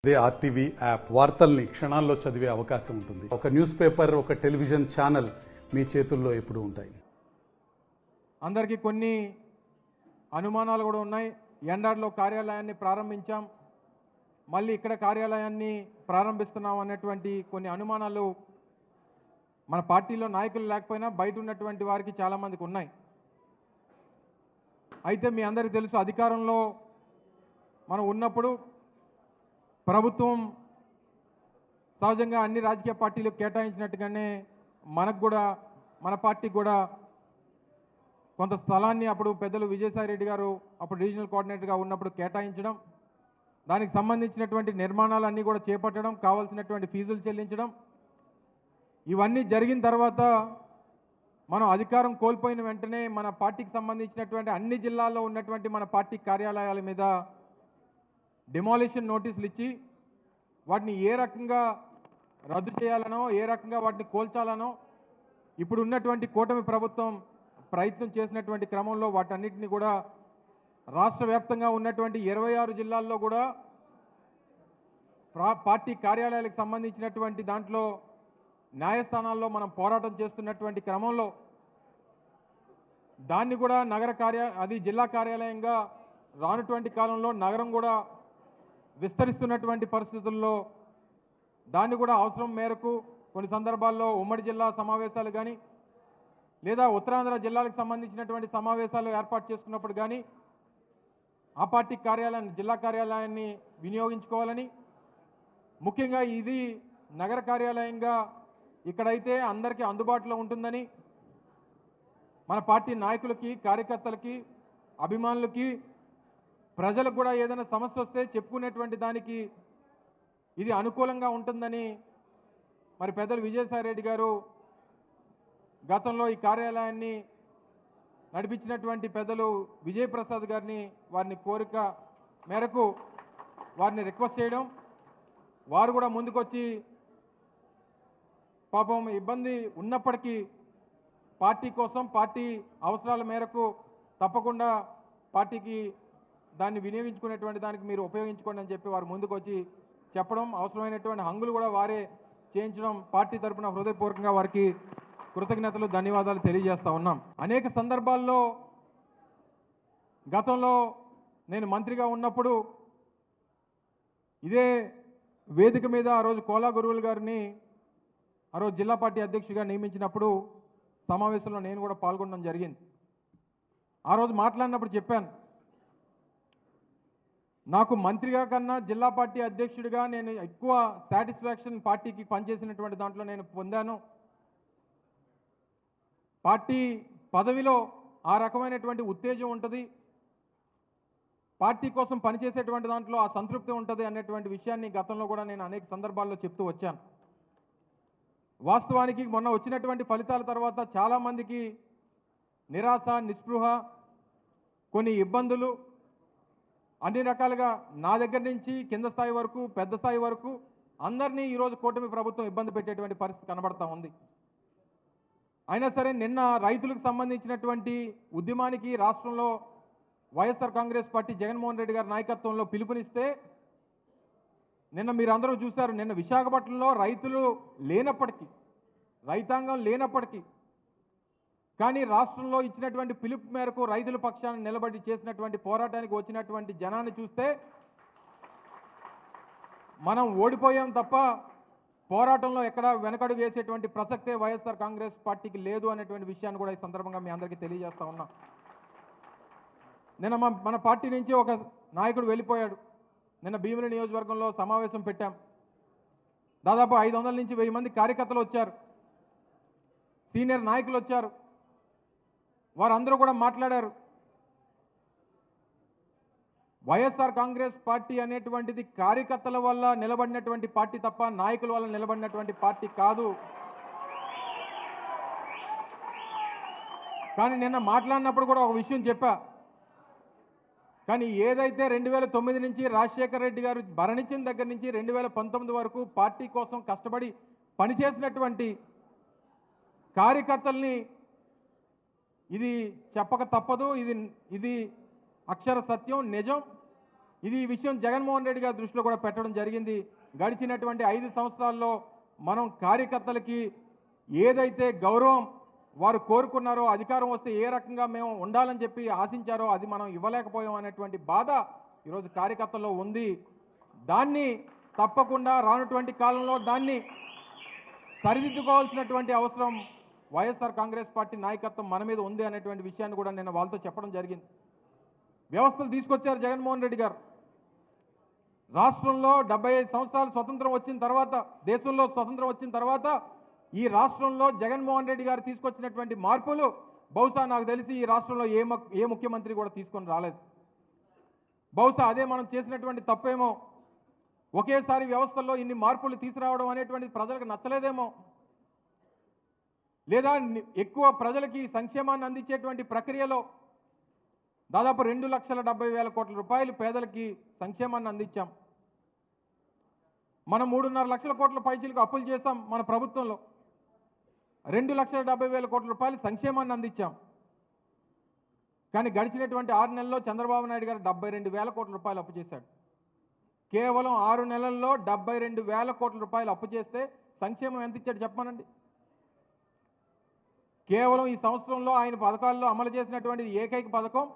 ఇదే RTV app వార్తల్ని క్షణాల్లో చదివే అవకాశం ఉంటుంది. ఒక న్యూస్ పేపర్, ఒక టెలివిజన్ ఛానల్ మీ చేతుల్లో ఎప్పుడూ ఉంటాయి. అందరికీ కొన్ని అనుమానాలు కూడా ఉన్నాయి. ఎండార్లో కార్యాలయాన్ని ప్రారంభించాం, మళ్ళీ ఇక్కడ కార్యాలయాన్ని ప్రారంభిస్తున్నాం అనేటువంటి కొన్ని అనుమానాలు మన పార్టీలో నాయకులు లేకపోయినా బయట ఉన్నటువంటి వారికి చాలామందికి ఉన్నాయి. అయితే మీ అందరికీ తెలుసు, అధికారంలో మనం ఉన్నప్పుడు ప్రభుత్వం సహజంగా అన్ని రాజకీయ పార్టీలకు కేటాయించినట్టుగానే మనకు కూడా, మన పార్టీకి కూడా కొంత స్థలాన్ని అప్పుడు పెద్దలు విజయసాయి రెడ్డి గారు అప్పుడు రీజనల్ కోఆర్డినేటర్గా ఉన్నప్పుడు కేటాయించడం, దానికి సంబంధించినటువంటి నిర్మాణాలన్నీ కూడా చేపట్టడం, కావాల్సినటువంటి ఫీజులు చెల్లించడం, ఇవన్నీ జరిగిన తర్వాత మనం అధికారం కోల్పోయిన వెంటనే మన పార్టీకి సంబంధించినటువంటి అన్ని జిల్లాల్లో ఉన్నటువంటి మన పార్టీ కార్యాలయాల మీద డిమాలిషన్ నోటీసులు ఇచ్చి వాటిని ఏ రకంగా రద్దు చేయాలనో, ఏ రకంగా వాటిని కోల్చాలనో ఇప్పుడు ఉన్నటువంటి కూటమి ప్రభుత్వం ప్రయత్నం చేసినటువంటి క్రమంలో వాటన్నిటిని కూడా రాష్ట్ర వ్యాప్తంగా ఉన్నటువంటి 26 జిల్లాల్లో కూడా పార్టీ కార్యాలయాలకు సంబంధించినటువంటి దాంట్లో న్యాయస్థానాల్లో మనం పోరాటం చేస్తున్నటువంటి క్రమంలో దాన్ని కూడా అది జిల్లా కార్యాలయంగా రానుటువంటి కాలంలో నగరం కూడా విస్తరిస్తున్నటువంటి పరిస్థితుల్లో దాన్ని కూడా అవసరం మేరకు కొన్ని సందర్భాల్లో ఉమ్మడి జిల్లా సమావేశాలు కానీ లేదా ఉత్తరాంధ్ర జిల్లాలకు సంబంధించినటువంటి సమావేశాలు ఏర్పాటు చేసుకున్నప్పుడు కానీ ఆ పార్టీ కార్యాలయాన్ని, జిల్లా కార్యాలయాన్ని వినియోగించుకోవాలని, ముఖ్యంగా ఇది నగర కార్యాలయంగా ఇక్కడైతే అందరికీ అందుబాటులో ఉంటుందని మన పార్టీ నాయకులకి, కార్యకర్తలకి, అభిమానులకి, ప్రజలకు కూడా ఏదైనా సమస్య వస్తే చెప్పుకునేటువంటి దానికి ఇది అనుకూలంగా ఉంటుందని మరి పెద్దలు విజయసాయి రెడ్డి గారు గతంలో ఈ కార్యాలయాన్ని నడిపించినటువంటి పెద్దలు విజయప్రసాద్ గారిని వారిని కోరిక మేరకు వారిని రిక్వెస్ట్ చేయడం, వారు కూడా ముందుకొచ్చి పాపం ఇబ్బంది ఉన్నప్పటికీ పార్టీ కోసం, పార్టీ అవసరాల మేరకు తప్పకుండా పార్టీకి దాన్ని వినియోగించుకునేటువంటి దానికి మీరు ఉపయోగించుకోండి అని చెప్పి వారు ముందుకు వచ్చి చెప్పడం, అవసరమైనటువంటి హంగులు కూడా వారే చేయించడం, పార్టీ తరఫున హృదయపూర్వకంగా వారికి కృతజ్ఞతలు, ధన్యవాదాలు తెలియజేస్తూ ఉన్నాం. అనేక సందర్భాల్లో గతంలో నేను మంత్రిగా ఉన్నప్పుడు ఇదే వేదిక మీద ఆ రోజు కోలా గురువులు గారిని ఆ రోజు జిల్లా పార్టీ అధ్యక్షుడిగా నియమించినప్పుడు సమావేశంలో నేను కూడా పాల్గొనడం జరిగింది. ఆ రోజు మాట్లాడినప్పుడు చెప్పాను, నాకు మంత్రిగా కన్నా జిల్లా పార్టీ అధ్యక్షుడిగా నేను ఎక్కువ సాటిస్ఫాక్షన్ పార్టీకి పనిచేసినటువంటి దాంట్లో నేను పొందాను. పార్టీ పదవిలో ఆ రకమైనటువంటి ఉత్తేజం ఉంటుంది, పార్టీ కోసం పనిచేసేటువంటి దాంట్లో ఆ సంతృప్తి ఉంటుంది అనేటువంటి విషయాన్ని గతంలో కూడా నేను అనేక సందర్భాల్లో చెప్తూ వచ్చాను. వాస్తవానికి మొన్న వచ్చినటువంటి ఫలితాల తర్వాత చాలామందికి నిరాశ, నిస్పృహ, కొన్ని ఇబ్బందులు, అన్ని రకాలుగా నా దగ్గర నుంచి కింద స్థాయి వరకు, పెద్ద స్థాయి వరకు అందరినీ ఈరోజు కూటమి ప్రభుత్వం ఇబ్బంది పెట్టేటువంటి పరిస్థితి కనబడతా ఉంది. అయినా సరే నిన్న రైతులకు సంబంధించినటువంటి ఉద్యమానికి రాష్ట్రంలో వైఎస్ఆర్ కాంగ్రెస్ పార్టీ జగన్మోహన్ రెడ్డి గారి నాయకత్వంలో పిలుపునిస్తే నిన్న మీరందరూ చూశారు. నిన్న విశాఖపట్నంలో రైతులు లేనప్పటికీ, రైతాంగం లేనప్పటికీ కానీ రాష్ట్రంలో ఇచ్చినటువంటి పిలుపు మేరకు రైతుల పక్షాన నిలబడి చేసినటువంటి పోరాటానికి వచ్చినటువంటి జనాన్ని చూస్తే మనం ఓడిపోయాం తప్ప పోరాటంలో ఎక్కడ వెనకడు వేసేటువంటి ప్రసక్తే వైఎస్ఆర్ కాంగ్రెస్ పార్టీకి లేదు అనేటువంటి విషయాన్ని కూడా ఈ సందర్భంగా మీ అందరికీ తెలియజేస్తా ఉన్నా. నిన్న మన పార్టీ నుంచి ఒక నాయకుడు వెళ్ళిపోయాడు. నిన్న భీమిలి నియోజకవర్గంలో సమావేశం పెట్టాం. దాదాపు 500 నుంచి 1000 మంది కార్యకర్తలు వచ్చారు, సీనియర్ నాయకులు వచ్చారు. వారందరూ కూడా మాట్లాడారు. వైఎస్ఆర్ కాంగ్రెస్ పార్టీ అనేటువంటిది కార్యకర్తల వల్ల నిలబడినటువంటి పార్టీ తప్ప నాయకుల వల్ల నిలబడినటువంటి పార్టీ కాదు. కానీ నిన్న మాట్లాడినప్పుడు కూడా ఒక విషయం చెప్పా. కానీ ఏదైతే 2009 నుంచి రాజశేఖర రెడ్డి గారు భరణించిన దగ్గర నుంచి 2019 వరకు పార్టీ కోసం కష్టపడి పనిచేసినటువంటి కార్యకర్తల్ని ఇది చెప్పక తప్పదు, ఇది అక్షర సత్యం, నిజం. ఇది ఈ విషయం జగన్మోహన్ రెడ్డి గారి దృష్టిలో కూడా పెట్టడం జరిగింది. గడిచినటువంటి 5 సంవత్సరాల్లో మనం కార్యకర్తలకి ఏదైతే గౌరవం వారు కోరుకున్నారో, అధికారం వస్తే ఏ రకంగా మేము ఉండాలని చెప్పి ఆశించారో అది మనం ఇవ్వలేకపోయాం అనేటువంటి బాధ ఈరోజు కార్యకర్తల్లో ఉంది. దాన్ని తప్పకుండా రానటువంటి కాలంలో దాన్ని సరిదిద్దుకోవాల్సినటువంటి అవసరం వైఎస్ఆర్ కాంగ్రెస్ పార్టీ నాయకత్వం మన మీద ఉంది అనేటువంటి విషయాన్ని కూడా నేను వాళ్ళతో చెప్పడం జరిగింది. వ్యవస్థలు తీసుకొచ్చారు జగన్మోహన్ రెడ్డి గారు. రాష్ట్రంలో 75 సంవత్సరాలు స్వతంత్రం వచ్చిన తర్వాత, దేశంలో స్వతంత్రం వచ్చిన తర్వాత ఈ రాష్ట్రంలో జగన్మోహన్ రెడ్డి గారు తీసుకొచ్చినటువంటి మార్పులు బహుశా నాకు తెలిసి ఈ రాష్ట్రంలో ఏ ముఖ్యమంత్రి కూడా తీసుకొని రాలేదు. బహుశా అదే మనం చేసినటువంటి తప్పేమో. ఒకేసారి వ్యవస్థల్లో ఇన్ని మార్పులు తీసుకురావడం అనేటువంటిది ప్రజలకు నచ్చలేదేమో, లేదా ఎక్కువ ప్రజలకి సంక్షేమాన్ని అందించేటువంటి ప్రక్రియలో దాదాపు 2,70,000 కోట్ల రూపాయలు పేదలకి సంక్షేమాన్ని అందించాం. మనం 3.5 లక్షల కోట్ల పైచీలకు అప్పులు చేశాం. మన ప్రభుత్వంలో 2,70,000 కోట్ల రూపాయలు సంక్షేమాన్ని అందించాం. కానీ గడిచినటువంటి 6 నెలల్లో చంద్రబాబు నాయుడు గారు 72,000 కోట్ల రూపాయలు అప్పు చేశాడు. కేవలం 6 నెలల్లో 72,000 కోట్ల రూపాయలు అప్పు చేస్తే సంక్షేమం ఎంత ఇచ్చాడు చెప్పమనండి. కేవలం ఈ సంవత్సరంలో ఆయన పథకాల్లో అమలు చేసినటువంటిది ఏకైక పథకం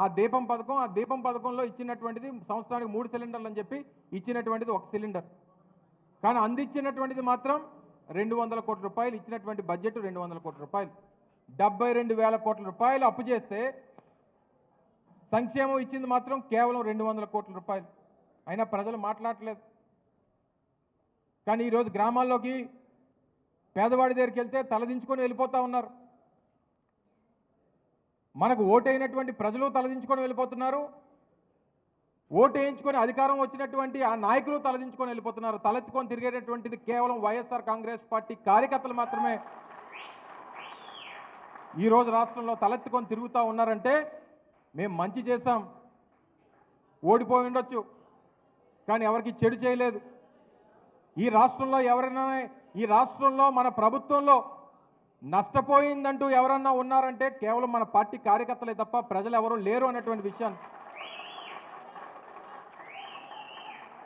ఆ దీపం పథకం. ఆ దీపం పథకంలో ఇచ్చినటువంటిది సంవత్సరానికి 3 సిలిండర్లు అని చెప్పి ఇచ్చినటువంటిది 1 సిలిండర్. కానీ అందించినటువంటిది మాత్రం 200 కోట్ల రూపాయలు. ఇచ్చినటువంటి బడ్జెట్ 200 కోట్ల రూపాయలు. 72,000 కోట్ల రూపాయలు అప్పు చేస్తే సంక్షేమం ఇచ్చింది మాత్రం కేవలం 200 కోట్ల రూపాయలు. అయినా ప్రజలు మాట్లాడలేదు. కానీ ఈరోజు గ్రామాల్లోకి పేదవాడి దగ్గరికి వెళ్తే తలదించుకొని వెళ్ళిపోతూ ఉన్నారు. మనకు ఓటైనటువంటి ప్రజలు తలదించుకొని వెళ్ళిపోతున్నారు. ఓటు వేయించుకొని అధికారం వచ్చినటువంటి ఆ నాయకులు తలదించుకొని వెళ్ళిపోతున్నారు. తలెత్తుకొని తిరిగేటటువంటిది కేవలం వైఎస్ఆర్ కాంగ్రెస్ పార్టీ కార్యకర్తలు మాత్రమే ఈరోజు రాష్ట్రంలో తలెత్తుకొని తిరుగుతూ ఉన్నారంటే మేము మంచి చేశాం, ఓడిపోయి ఉండొచ్చు, కానీ ఎవరికి చెడు చేయలేదు. ఈ రాష్ట్రంలో ఎవరైనా, ఈ రాష్ట్రంలో మన ప్రభుత్వంలో నష్టపోయిందంటూ ఎవరన్నా ఉన్నారంటే కేవలం మన పార్టీ కార్యకర్తలే తప్ప ప్రజలు ఎవరూ లేరు అనేటువంటి విషయాన్ని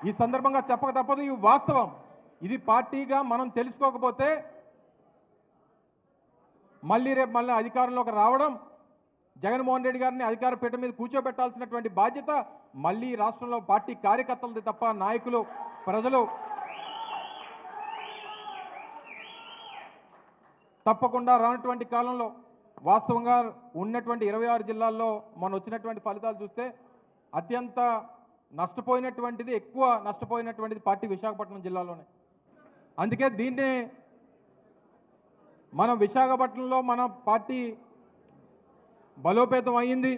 ఈ సందర్భంగా చెప్పక తప్పదు. ఇది వాస్తవం. ఇది పార్టీగా మనం తెలుసుకోకపోతే రేపు మళ్ళీ అధికారంలోకి రావడం, జగన్మోహన్ రెడ్డి గారిని అధికార పీఠ మీద కూర్చోబెట్టాల్సినటువంటి బాధ్యత మళ్ళీ రాష్ట్రంలో పార్టీ కార్యకర్తలది తప్ప నాయకులు, ప్రజలు తప్పకుండా రానటువంటి కాలంలో వాస్తవంగా ఉన్నటువంటి 26 జిల్లాల్లో మనం వచ్చినటువంటి ఫలితాలు చూస్తే అత్యంత నష్టపోయినటువంటిది, ఎక్కువ నష్టపోయినటువంటిది పార్టీ విశాఖపట్నం జిల్లాలోనే. అందుకే దీన్నే మనం విశాఖపట్నంలో మన పార్టీ బలోపేతం అయ్యింది.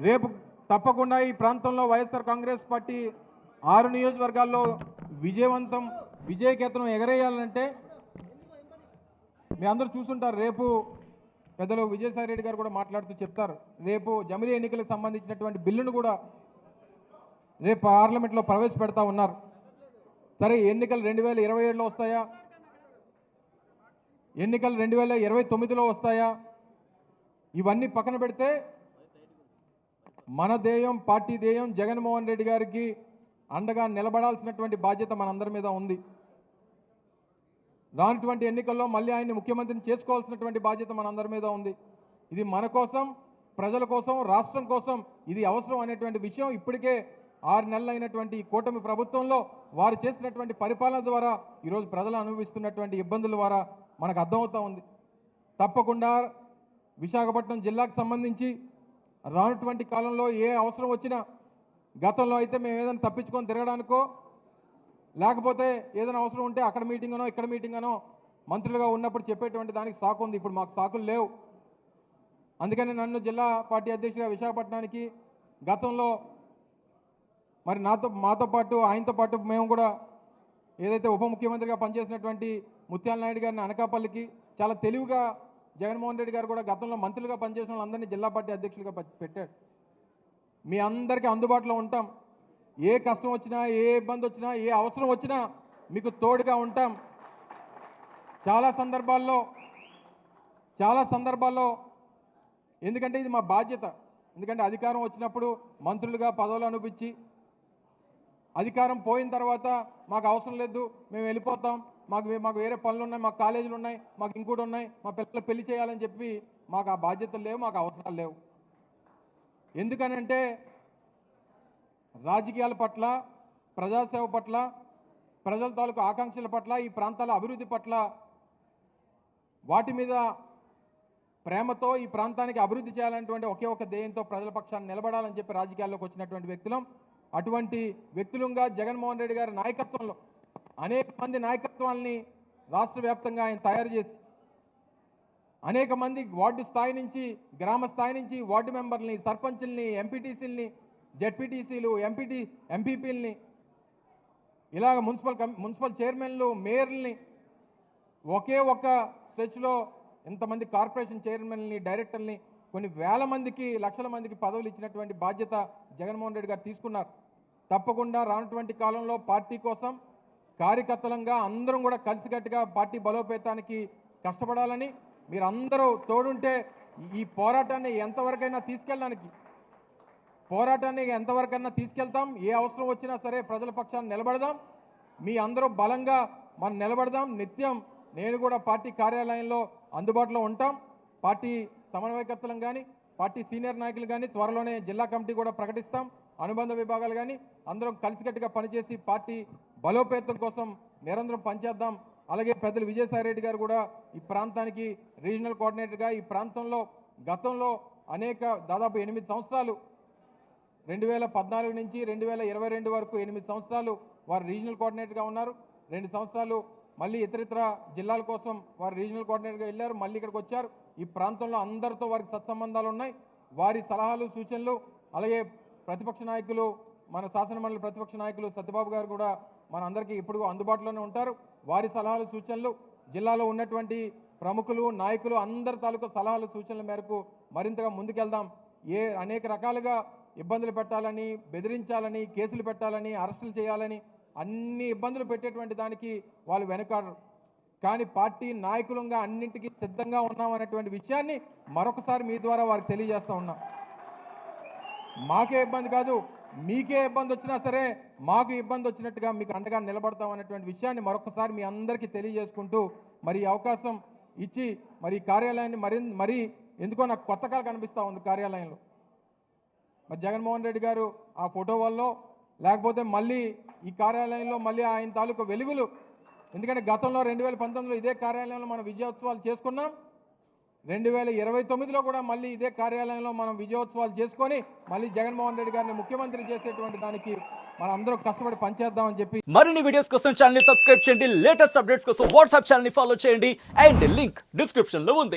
రేపు తప్పకుండా ఈ ప్రాంతంలో వైఎస్ఆర్ కాంగ్రెస్ పార్టీ 6 నియోజకవర్గాల్లో విజయకేతనం ఎగరేయాలంటే మీ అందరూ చూసుంటారు. రేపు పెద్దలు విజయసాయి రెడ్డి గారు కూడా మాట్లాడుతూ చెప్తారు. రేపు జమిలీ ఎన్నికలకు సంబంధించినటువంటి బిల్లును కూడా రేపు పార్లమెంట్లో ప్రవేశపెడతా ఉన్నారు. సరే, ఎన్నికలు 2027లో వస్తాయా, ఎన్నికలు 2029లో వస్తాయా, ఇవన్నీ పక్కన పెడితే మన ధ్యేయం, పార్టీ ధ్యేయం జగన్మోహన్ రెడ్డి గారికి అండగా నిలబడాల్సినటువంటి బాధ్యత మనందరి మీద ఉంది. రానటువంటి ఎన్నికల్లో మళ్ళీ ఆయన్ని ముఖ్యమంత్రిని చేసుకోవాల్సినటువంటి బాధ్యత మనందరి మీద ఉంది. ఇది మన కోసం, ప్రజల కోసం, రాష్ట్రం కోసం ఇది అవసరం అనేటువంటి విషయం ఇప్పటికే 6 నెలలు అయినటువంటి ఈ కూటమి ప్రభుత్వంలో వారు చేసినటువంటి పరిపాలన ద్వారా ఈరోజు ప్రజలు అనుభవిస్తున్నటువంటి ఇబ్బందుల ద్వారా మనకు అర్థమవుతూ ఉంది. తప్పకుండా విశాఖపట్నం జిల్లాకు సంబంధించి రానటువంటి కాలంలో ఏ అవసరం వచ్చినా, గతంలో అయితే మేము ఏదైనా తప్పించుకొని తిరగడానికో లేకపోతే ఏదైనా అవసరం ఉంటే అక్కడ మీటింగ్ అనో ఇక్కడ మీటింగ్ అనో మంత్రులుగా ఉన్నప్పుడు చెప్పేటువంటి దానికి సాకు ఉంది. ఇప్పుడు మాకు సాకులు లేవు. అందుకని నన్ను జిల్లా పార్టీ అధ్యక్షుడిగా విశాఖపట్నానికి గతంలో మరి మాతో పాటు ఆయనతో పాటు మేము కూడా ఏదైతే ఉప ముఖ్యమంత్రిగా పనిచేసినటువంటి ముత్యాల నాయుడు గారిని అనకాపల్లికి చాలా తెలివిగా జగన్మోహన్ రెడ్డి గారు కూడా గతంలో మంత్రులుగా పనిచేసిన వాళ్ళందరినీ జిల్లా పార్టీ అధ్యక్షులుగా పెట్టాడు. మీ అందరికీ అందుబాటులో ఉంటాం. ఏ కష్టం వచ్చినా, ఏ ఇబ్బంది వచ్చినా, ఏ అవసరం వచ్చినా మీకు తోడుగా ఉంటాం. చాలా సందర్భాల్లో ఎందుకంటే ఇది మా బాధ్యత. ఎందుకంటే అధికారం వచ్చినప్పుడు మంత్రులుగా పదవులు అనిపించి అధికారం పోయిన తర్వాత మాకు అవసరం లేదు, మేము వెళ్ళిపోతాం, మాకు వేరే పనులు ఉన్నాయి, మాకు కాలేజీలు ఉన్నాయి, మాకు ఇంకోటి ఉన్నాయి, మా పిల్లలు పెళ్లి చేయాలని చెప్పి మాకు ఆ బాధ్యతలు లేవు, మాకు అవసరాలు లేవు. ఎందుకనంటే రాజకీయాల పట్ల, ప్రజాసేవ పట్ల, ప్రజల తాలూకు ఆకాంక్షల పట్ల, ఈ ప్రాంతాల అభివృద్ధి పట్ల వాటి మీద ప్రేమతో ఈ ప్రాంతానికి అభివృద్ధి చేయాలనేటువంటి ఒకే ఒక ధ్యేయంతో ప్రజల పక్షాన్ని నిలబడాలని చెప్పి రాజకీయాల్లోకి వచ్చినటువంటి వ్యక్తులం. అటువంటి వ్యక్తులుగా జగన్మోహన్ రెడ్డి గారి నాయకత్వంలో అనేక మంది నాయకత్వాల్ని రాష్ట్ర వ్యాప్తంగా ఆయన తయారు చేసి అనేక మంది వార్డు స్థాయి నుంచి, గ్రామ స్థాయి నుంచి వార్డు మెంబర్లని, సర్పంచుల్ని, ఎంపీటీసీలని, జెడ్పీటీసీలు, ఎంపీపీలని, ఇలాగ మున్సిపల్ చైర్మన్లు, మేయర్లని ఒకే ఒక్క స్ట్రెచ్లో ఇంతమంది కార్పొరేషన్ చైర్మన్ని, డైరెక్టర్ని, కొన్ని వేల మందికి, లక్షల మందికి పదవులు ఇచ్చినటువంటి బాధ్యత జగన్మోహన్ రెడ్డి గారు తీసుకున్నారు. తప్పకుండా రానటువంటి కాలంలో పార్టీ కోసం కార్యకర్తలంగా అందరం కూడా కలిసికట్టుగా పార్టీ బలోపేతానికి కష్టపడాలని, మీరందరూ తోడుంటే ఈ పోరాటాన్ని ఎంతవరకైనా తీసుకెళ్తాం. ఏ అవసరం వచ్చినా సరే ప్రజల పక్షాన్ని నిలబడదాం. మీ అందరూ బలంగా మనం నిలబడదాం. నిత్యం నేను కూడా పార్టీ కార్యాలయంలో అందుబాటులో ఉంటాం. పార్టీ సమన్వయకర్తలను కానీ, పార్టీ సీనియర్ నాయకులు కానీ, త్వరలోనే జిల్లా కమిటీ కూడా ప్రకటిస్తాం. అనుబంధ విభాగాలు కానీ అందరం కలిసికట్టుగా పనిచేసి పార్టీ బలోపేతం కోసం నిరంతరం పనిచేద్దాం. అలాగే పెద్దలు విజయసాయిరెడ్డి గారు కూడా ఈ ప్రాంతానికి రీజనల్ కోఆర్డినేటర్గా, ఈ ప్రాంతంలో గతంలో దాదాపు 8 సంవత్సరాలు 2014 నుంచి 2022 వరకు 8 సంవత్సరాలు వారు రీజనల్ కోఆర్డినేటర్గా ఉన్నారు. 2 సంవత్సరాలు మళ్ళీ ఇతరితర జిల్లాల కోసం వారు రీజనల్ కోఆర్డినేటర్గా వెళ్ళారు, మళ్ళీ ఇక్కడికి వచ్చారు. ఈ ప్రాంతంలో అందరితో వారికి సత్సంబంధాలు ఉన్నాయి. వారి సలహాలు, సూచనలు, అలాగే ప్రతిపక్ష నాయకులు, మన శాసనమండలి ప్రతిపక్ష నాయకులు సత్యబాబు గారు కూడా మన అందరికీ ఇప్పుడు అందుబాటులోనే ఉంటారు. వారి సలహాలు, సూచనలు, జిల్లాలో ఉన్నటువంటి ప్రముఖులు, నాయకులు అందరి తాలూకు సలహాలు, సూచనల మేరకు మరింతగా ముందుకెళ్దాం. అనేక రకాలుగా ఇబ్బందులు పెట్టాలని, బెదిరించాలని, కేసులు పెట్టాలని, అరెస్టులు చేయాలని, అన్ని ఇబ్బందులు పెట్టేటువంటి దానికి వాళ్ళు వెనకాడరు. కానీ పార్టీ నాయకులంగా అన్నింటికీ సిద్ధంగా ఉన్నామనేటువంటి విషయాన్ని మరొకసారి మీ ద్వారా వారికి తెలియజేస్తూ ఉన్నాం. మాకే ఇబ్బంది కాదు, మీకే ఇబ్బంది వచ్చినా సరే మాకు ఇబ్బంది వచ్చినట్టుగా మీకు అండగా నిలబడతాం అనేటువంటి విషయాన్ని మరొకసారి మీ అందరికీ తెలియజేసుకుంటూ, మరి ఈ అవకాశం ఇచ్చి మరి కార్యాలయాన్ని మరీ ఎందుకో నాకు కొత్తగా కనిపిస్తూ ఉంది కార్యాలయంలో. మరి జగన్మోహన్ రెడ్డి గారు ఆ ఫోటో వల్ల, లేకపోతే మళ్ళీ ఈ కార్యాలయంలో మళ్ళీ ఆయన తాలూకు వెలుగులు, ఎందుకంటే గతంలో 2019లో ఇదే కార్యాలయంలో మనం విజయోత్సవాలు చేసుకున్నాం. 2029లో కూడా మళ్ళీ ఇదే కార్యాలయంలో మనం విజయోత్సవాలు చేసుకొని మళ్ళీ జగన్మోహన్ రెడ్డి గారిని ముఖ్యమంత్రి చేసేటువంటి దానికి మనం అందరూ కష్టపడి పనిచేద్దామని చెప్పి మరిన్ని వీడియోస్ కోసం ఛానల్ ని సబ్స్క్రైబ్ చేయండి. లేటెస్ట్ అప్డేట్స్ కోసం వాట్సాప్ ఛానల్ ని ఫాలో చేయండి. అండ్ లింక్ డిస్క్రిప్షన్ లో ఉంది.